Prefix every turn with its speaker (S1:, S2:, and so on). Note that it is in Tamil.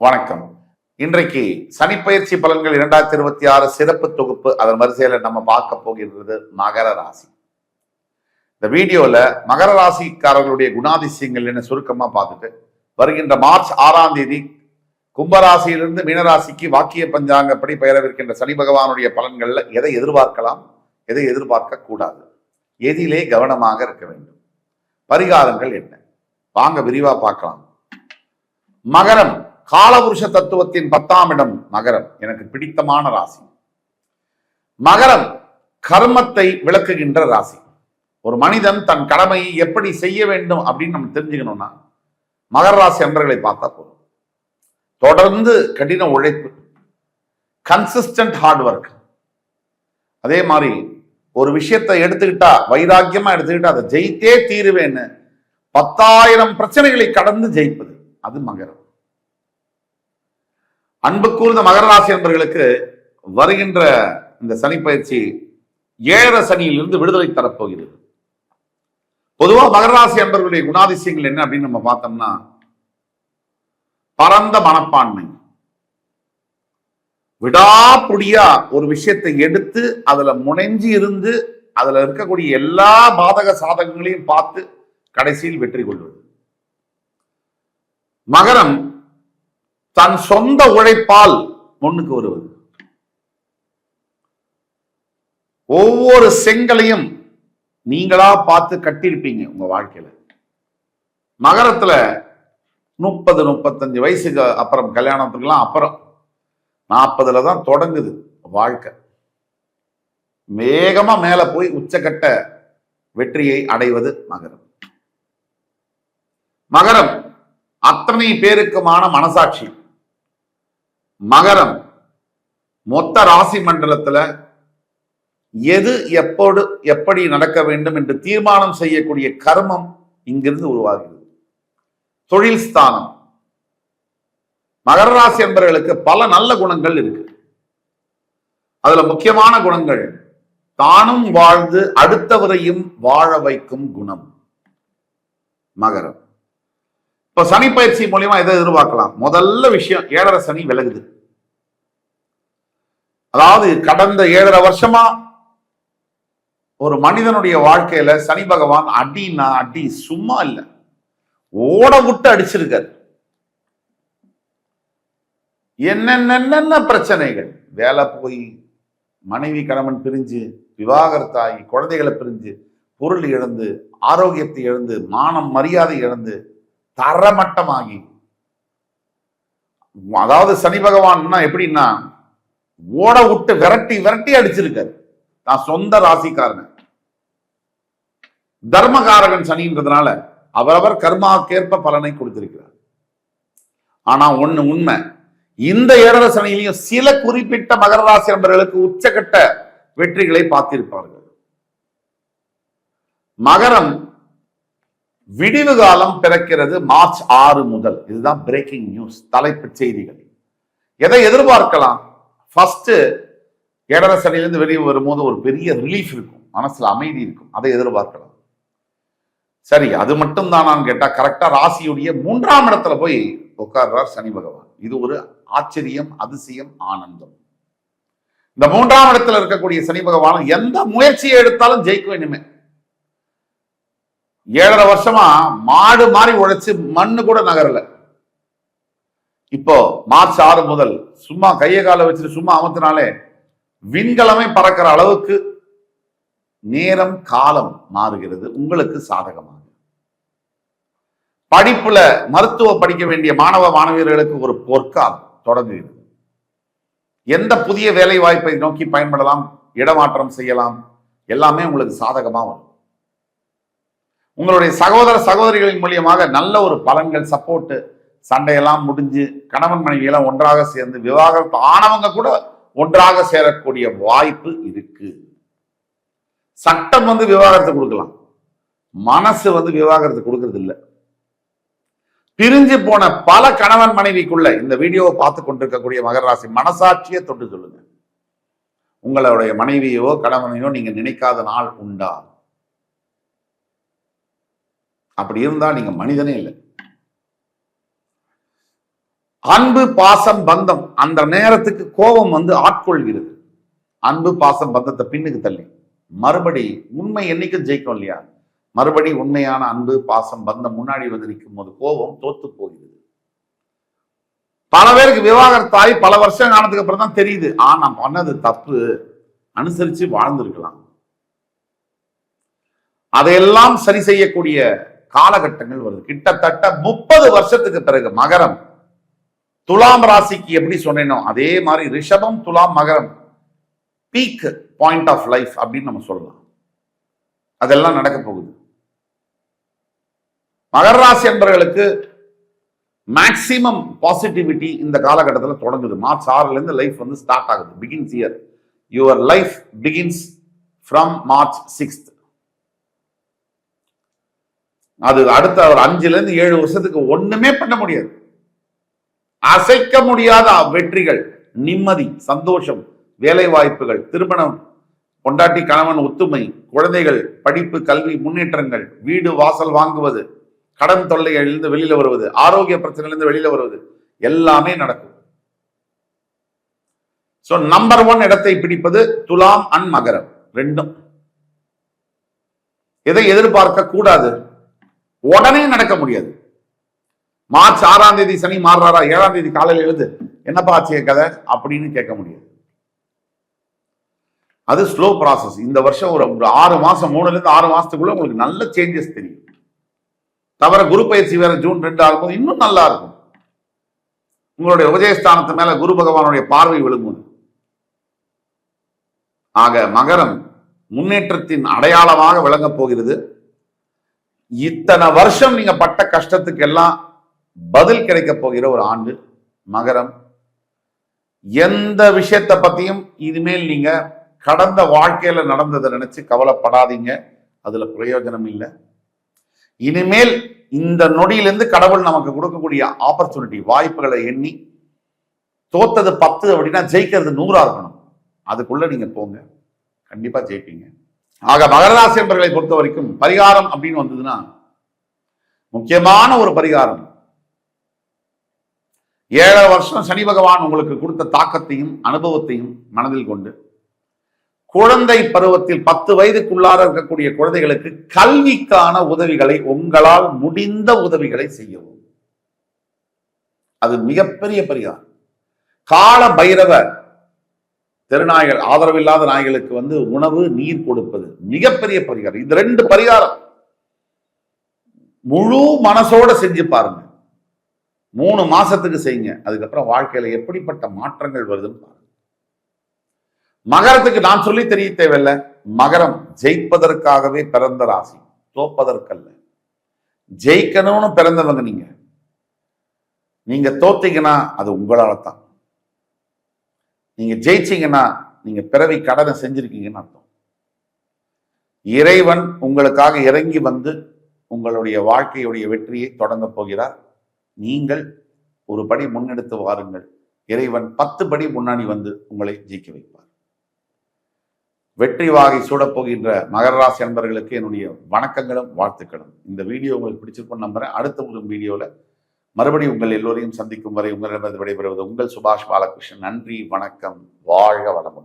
S1: வணக்கம். இன்றைக்கு சனிப்பயிற்சி பலன்கள் 2026 சிறப்பு தொகுப்பு. அதன் வரிசையில நம்ம பார்க்க போகின்றது மகர ராசி. இந்த வீடியோல மகர ராசிக்காரர்களுடைய குணாதிசயங்கள் என்ன சுருக்கமா பார்த்துட்டு வருகின்ற மார்ச் 6ஆம் தேதி கும்பராசியிலிருந்து மீனராசிக்கு வாக்கிய பஞ்சாங்கப்படி பெயரவிருக்கின்ற சனி பகவானுடைய பலன்கள்ல எதை எதிர்பார்க்கலாம், எதை எதிர்பார்க்க கூடாது, எதிலே கவனமாக இருக்க வேண்டும், பரிகாரங்கள் என்ன, வாங்க விரிவா பார்க்கலாம். மகரம் காலபுருஷ தத்துவத்தின் 10ஆம் இடம். மகரம் எனக்கு பிடித்தமான ராசி. மகரம் கர்மத்தை விளக்குகின்ற ராசி. ஒரு மனிதன் தன் கடமையை எப்படி செய்ய வேண்டும் அப்படின்னு நம்ம தெரிஞ்சுக்கணும்னா மகர ராசி அன்பர்களை பார்த்தா போதும். தொடர்ந்து கடின உழைப்பு, கன்சிஸ்டன்ட் ஹார்ட் ஒர்க். அதே மாதிரி ஒரு விஷயத்தை எடுத்துக்கிட்டா, வைராக்கியமா எடுத்துக்கிட்டா அதை ஜெயித்தே தீருவேன்னு 10,000 பிரச்சனைகளை கடந்து ஜெயிப்பது, அது மகரம். அன்பு கூர்ந்த மகர ராசி என்பவர்களுக்கு வருகின்ற இந்த சனி பயிற்சி 7 சனியிலிருந்து விடுதலை தரப்போகிறது. பொதுவா மகர ராசி என்பவர்களுடைய குணாதிசயங்கள் என்ன அப்படின்னு நம்ம பார்த்தோம்னா, பரந்த மனப்பான்மை, விடாப்புடியா ஒரு விஷயத்தை எடுத்து அதுல முனைஞ்சி இருந்து அதுல இருக்கக்கூடிய எல்லா பாதக சாதகங்களையும் பார்த்து கடைசியில் வெற்றி கொள்வது. மகரம் தன் சொந்த உழைப்பால் முன்னுக்கு வருவது. ஒவ்வொரு செங்கலையும் நீங்களா பார்த்து கட்டியிருப்பீங்க உங்க வாழ்க்கையில. மகரத்துல 30-35 வயசுக்கு அப்புறம், கல்யாணத்துக்குலாம் அப்புறம் 40ல தான் தொடங்குது வாழ்க்கை. வேகமா மேல போய் உச்சக்கட்ட வெற்றியை அடைவது மகரம். மகரம் அத்தனை பேருக்குமான மனசாட்சி. மகரம் மொத்த ராசி மண்டலத்துல எது எப்போது எப்படி நடக்க வேண்டும் என்று தீர்மானம் செய்யக்கூடிய கர்மம் இங்கிருந்து உருவாகிறது. தொழில் ஸ்தானம். மகர ராசி என்பவர்களுக்கு பல நல்ல குணங்கள் இருக்கு. அதுல முக்கியமான குணங்கள், தானும் வாழ்ந்து அடுத்தவரையும் வாழ வைக்கும் குணம் மகரம். இப்ப சனி பயிற்சி மூலியமா எதை எதிர்பார்க்கலாம்? முதல்ல விஷயம், 7.5 சனி விலகுது. அதாவது கடந்த 7.5 வருஷமா ஒரு மனிதனுடைய வாழ்க்கையில சனி பகவான் அடினா அடி சும்மா இல்ல, ஓட விட்டு அடிச்சிருக்காரு. என்னென்ன பிரச்சனைகள், வேலை போய், மனைவி கணவன் பிரிஞ்சு, விவாகரத்தாகி, குழந்தைகளை பிரிஞ்சு, பொருள் இழந்து, ஆரோக்கியத்தை இழந்து, மானம் மரியாதை இழந்து, தரமட்டமாகி. அதாவது சனி பகவான் எப்படின்னா ஓட விட்டு விரட்டி விரட்டி அடிச்சிருக்காரு. நான் சொந்த ராசிக்காரன். தர்மகாரகன் சனின்றதுனால அவரவர் கர்மாக்கேற்ப பலனை கொடுத்திருக்கிறார். ஆனா ஒண்ணு உண்மை, இந்த 7.5 சனியிலையும் சில குறிப்பிட்ட மகர ராசி நண்பர்களுக்கு உச்சகட்ட வெற்றிகளை பார்த்திருப்பார்கள். மகரம் விடிவு காலம் பிறக்கிறது மார்ச் 6 முதல். இதுதான் பிரேக்கிங் நியூஸ், தலைப்பு செய்திகள். எதை எதிர்பார்க்கலாம்? ஃபர்ஸ்ட் 7.5 சனியிலிருந்து வெளியே வரும்போது ஒரு பெரிய ரிலீஃப் இருக்கும், மனசுல அமைதி இருக்கும், அதை எதிர்பார்க்கலாம். சரி, அது மட்டும் தானான்னு கேட்டா கரெக்டா ராசியுடைய 3ஆம் இடத்துல போய் உட்கார்றார் சனி பகவான். இது ஒரு ஆச்சரியம், அதிசயம், ஆனந்தம். இந்த 3ஆம் இடத்துல இருக்கக்கூடிய சனி பகவான் எந்த முயற்சியை எடுத்தாலும் ஜெயிக்கும். இனிமே 7.5 வருஷமா மாடு மாறி உழைச்சு மண்ணு கூட நகரல. இப்போ மார்ச் 6 முதல் சும்மா கையை கால வச்சுட்டு சும்மா அமர்த்தினாலே விண்கலமே பறக்கிற அளவுக்கு நேரம் காலம் மாறுகிறது உங்களுக்கு சாதகமாக. படிப்புல மருத்துவ படிக்க வேண்டிய மாணவ மாணவியர்களுக்கு ஒரு பொற்காலம் தொடங்குகிறது. எந்த புதிய வேலை வாய்ப்பை நோக்கி பயன்படலாம், இடமாற்றம் செய்யலாம், எல்லாமே உங்களுக்கு சாதகமா வரும். உங்களுடைய சகோதர சகோதரிகளின் மூலியமாக நல்ல ஒரு பலன்கள், சப்போர்ட், சண்டையெல்லாம் முடிஞ்சு கணவன் மனைவி எல்லாம் ஒன்றாக சேர்ந்து விவாகரத்து ஆனவங்க கூட ஒன்றாக சேரக்கூடிய வாய்ப்பு இருக்கு. சட்டம் விவாகரத்து கொடுக்கலாம், மனசு விவாகரத்து கொடுக்கறது இல்லை. பிரிஞ்சு போன பல கணவன் மனைவிக்குள்ள இந்த வீடியோவை பார்த்து கொண்டிருக்கக்கூடிய மகர ராசி மனசாட்சியை தொட்டு சொல்லுங்க. உங்களுடைய மனைவியோ கணவனையோ நீங்க நினைக்காத நாள் உண்டா? அப்படி இருந்தா நீங்க மனிதனே இல்லை. அன்பு பாசம் பந்தம் அந்த நேரத்துக்கு கோபம் வந்து ஆட்கொள்கிறது. அன்பு பாசம் பந்தத்தை பின்னுக்கு தள்ளி மறுபடி உண்மை என்னைக்கும் ஜெயிக்கும் இல்லையா? மறுபடி உண்மையான அன்பு பாசம் பந்தம் முன்னாடி வந்து நிற்கும் போது கோபம் தோத்து போகிறது. பல பேருக்கு விவாகரத்தாய் பல வருஷம் ஆனதுக்கு அப்புறம் தான் தெரியுது, நான் பண்ணது தப்பு, அனுசரிச்சு வாழ்ந்திருக்கலாம். அதையெல்லாம் சரி செய்யக்கூடிய காலகட்டங்கள் வருது. கிட்டத்தட்ட 30 வருஷத்துக்கு பிறகு மகரம் துலாம் ராசிக்கு எப்படி சொன்னேனோ அதே மாதிரி ரிஷபம் துலாம் மகரம் பீக் பாயிண்ட் ஆஃப் லைஃப் அப்படின்னு நம்ம சொல்லலாம். அதெல்லாம் நடக்க போகுது. மகர ராசி என்பவர்களுக்கு மேக்சிமம் பாசிட்டிவிட்டி இந்த காலகட்டத்தில் தொடங்குது. மார்ச் 6ல இருந்து லைஃப் வந்து ஸ்டார்ட் ஆகுது. Begins year your life begins from March 6th. அது அடுத்த ஒரு 5ல இருந்து 7 வருஷத்துக்கு ஒண்ணுமே பண்ண முடியாது. அசைக்க முடியாத வெற்றிகள், நிம்மதி, சந்தோஷம், வேலை வாய்ப்புகள், திருமணம், பொண்டாட்டி கணவன் ஒத்துமை, குழந்தைகள், படிப்பு, கல்வி, முன்னேற்றங்கள், வீடு வாசல் வாங்குவது, கடன் தொல்லைகளிலிருந்து வெளியில வருவது, ஆரோக்கிய பிரச்சனையிலிருந்து வெளியில வருவது, எல்லாமே நடக்கும். சோ நம்பர் 1 இடத்தை பிடிப்பது துலாம் அண்ட் மகரம் ரெண்டும். எதை எதிர்பார்க்க கூடாது, உடனே நடக்க முடியாது. மார்ச் 6ஆம் தேதி சனி மாறுறாரா, 7ஆம் தேதி காலையில் எழுது என்னப்பா ஆச்சு கதை அப்படின்னு கேட்க முடியாது. அது ஸ்லோ ப்ராசஸ். இந்த வருஷம் ஒரு 6 மாசம் 3ல இருந்து 6 மாசத்துக்குள்ள உங்களுக்கு நல்ல சேஞ்சஸ் தெரியும். தவிர குரு பயிற்சி வேற ஜூன் 2 ஆகும்போது இன்னும் நல்லா இருக்கும். உங்களுடைய உபஜயஸ்தானத்து மேல குரு பகவானுடைய பார்வை விழுங்குது. ஆக மகரம் முன்னேற்றத்தின் அடையாளமாக விளங்க போகிறது. இத்தனை வருஷம் நீங்க பட்ட கஷ்டத்துக்கு எல்லாம் பதில் கிடைக்க போகிற ஒரு ஆண்டு மகரம். எந்த விஷயத்தை பத்தியும் இனிமேல் நீங்க கடந்த வாழ்க்கையில நடந்ததை நினைச்சு கவலைப்படாதீங்க, அதுல பிரயோஜனம் இல்லை. இனிமேல் இந்த நொடியிலிருந்து கடவுள் நமக்கு கொடுக்கக்கூடிய ஆப்பர்ச்சுனிட்டி வாய்ப்புகளை எண்ணி தோத்தது 10 அப்படின்னா ஜெயிக்கிறது 100 இருக்கணும். அதுக்குள்ள நீங்க போங்க, கண்டிப்பா ஜெயிப்பீங்க. ஆக மகராசி என்பவர்களை பொறுத்த வரைக்கும் பரிகாரம் அப்படின்னு வந்ததுன்னா முக்கியமான ஒரு பரிகாரம், 7 வருஷம் சனி பகவான் உங்களுக்கு கொடுத்த தாக்கத்தையும் அனுபவத்தையும் மனதில் கொண்டு குழந்தை பருவத்தில் 10 வயதுக்குள்ளார இருக்கக்கூடிய குழந்தைகளுக்கு கல்விக்கான உதவிகளை உங்களால் முடிந்த உதவிகளை செய்யவும். அது மிகப்பெரிய பரிகாரம். கால பைரவ தெருநாய்கள், ஆதரவில்லாத நாய்களுக்கு வந்து உணவு நீர் கொடுப்பது மிகப்பெரிய பரிகாரம். இது 2 பரிகாரம் முழு மனசோட செஞ்சு பாருங்க. 3 மாசத்துக்கு செய்யுங்க. அதுக்கப்புறம் வாழ்க்கையில எப்படிப்பட்ட மாற்றங்கள் வருதுன்னு பாருங்க. மகரத்துக்கு நான் சொல்லி தெரிய தேவையில்லை. மகரம் ஜெயிப்பதற்காகவே பிறந்த ராசி, தோப்பதற்கல்ல. ஜெயிக்கணும்னு பிறந்தவங்க நீங்க. நீங்க தோத்தீங்கன்னா அது உங்களால தான். நீங்க ஜெயிச்சீங்கன்னா நீங்க பிறவி கடனை செஞ்சிருக்கீங்கன்னு அர்த்தம். இறைவன் உங்களுக்காக இறங்கி வந்து உங்களுடைய வாழ்க்கையுடைய வெற்றியை தொடங்க போகிறார். நீங்கள் ஒரு படி முன்னெடுத்து வாருங்கள். இறைவன் 10 படி முன்னாடி வந்து உங்களை ஜெயிக்க வைப்பார். வெற்றி வாகை சூடப் போகின்ற மகர ராசி அன்பர்களுக்கு என்னுடைய வணக்கங்களும் வாழ்த்துக்களும். இந்த வீடியோ உங்களுக்கு பிடிச்சிருக்கும் நம்புறேன். அடுத்த ஒரு வீடியோல மறுபடியும் உங்கள் எல்லோரையும் சந்திக்கும் வரை உங்களிடமிருந்து விடைபெறுவது உங்கள் சுபாஷ் பாலகிருஷ்ணன். நன்றி, வணக்கம், வாழ்க வளமுடன்.